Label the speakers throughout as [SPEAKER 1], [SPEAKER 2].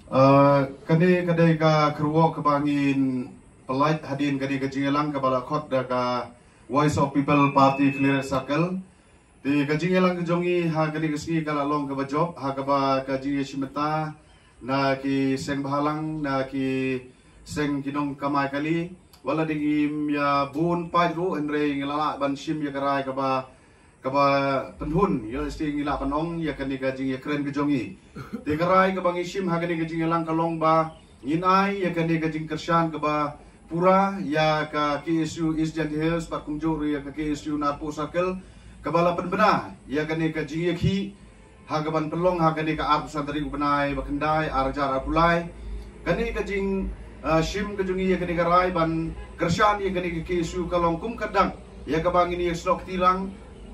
[SPEAKER 1] Kani kadai ka keruak kebangin pelait hadin kani kejingelang kepala khot da ka Voice of People Party Clearance Circle. Di kejingelang kejongi ha kani keski kala long ke job ha kaba kaji simeta na ki seng bahalang na ki seng kinong kamai kali wala dingim ya bun pajruendre ngelala ban sim ya karai kaba penhun ya isti ngila panong ya kani kajing ya keren kejongi de karai ka bangi sim ha kani kajing elang kalong ba nginai ya kani kajing kersan kaba pura ya ka KSU East Janti Hills pat kumjur ya ka KSU Narpo Circle kabala penbena ya kani kajing ya ki ha kaban pelong ha kani ka ap santri ubenai bakendai arjar apulai kani kajing sim kejongi ya kani karai ban kersan ya kani KSU kalong kum kadang ya ka bangi ni slok tilang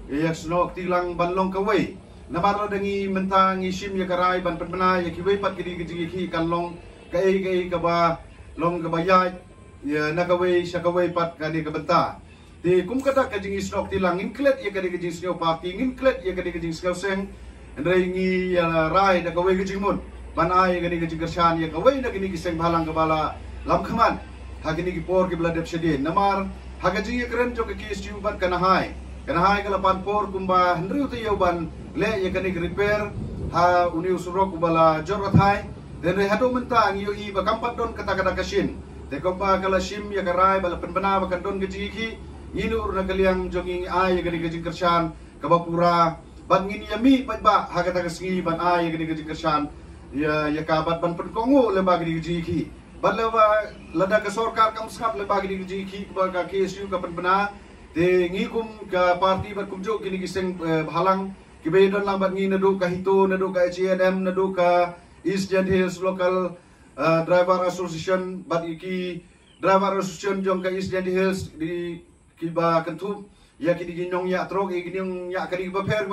[SPEAKER 1] ya senok tilang banlong kawai namara dengi mentang isim ya karai ban penbena ya kiwai pat kidi kiji kanlong kai kaba long kabaya ya nakawai sakawai pat kani kabenta di kum kata kajing senok tilang inklet ya kadi kiji snow party inklet ya kadi kiji snow seng ndrai ngi ya rai nakawai kiji mun ban ai kadi kiji kersan ya kawai nak kini kiseng balang kabala lam khaman hakini ki por ki bladep sedin namar hagaji ya keren jo ke KSU ban kana hai kala panpor kumba hendriu tu ban le ya kani repair ha uni usurok kubala jorot hai dan hado mentang yo I ba kampat don kata kasin te komba kala sim ya karai bala penbena ba don gejiki inu urna kaliang jonging ai ya kani gejing kersan kabapura ban ngin yami ba ha kata kasingi ban ai ya kani gejing kersan ya kabat ban penkongo le ba gejiki ban le ba lada ka sorkar kam skap le ba gejiki ba ka KSU ka penbena de ngikum ka parti bat kumjo kini kiseng halang kibedon lang bat ngi nadu ka hito nadu ka HNM nadu ka East Janti Hills Local Driver Association bat iki Driver Association jong ka East Janti Hills di kiba kentum ya kini ginyong ya trok kini yung ya kani baper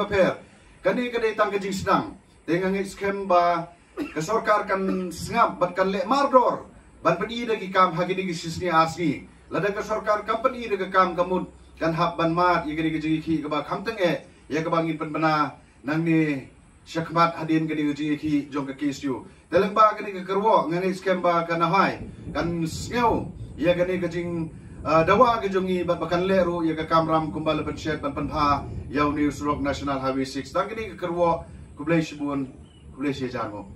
[SPEAKER 1] kani kadai tang kajing senang dengan scam ba kesorkar kan sengap bat kan le mardor ban pedi de ki kam hagini kisisni asni lada kesorkar company de kam kamut kan hab ban mat ya gadi gejing ki kaba khamteng ya kaba ngin penbena nang ni syakmat hadin gadi gejing ki jong ke KSU dalam ba gadi ke kerwo ngani scam ba kana hai kan sneu ya gadi gejing dawa gejongi bat bakan leru ya ke kamram kumbal penshet ban penpha ya News Rock National Highway 6 tang gadi ke kerwo kublai shibun kublai shejango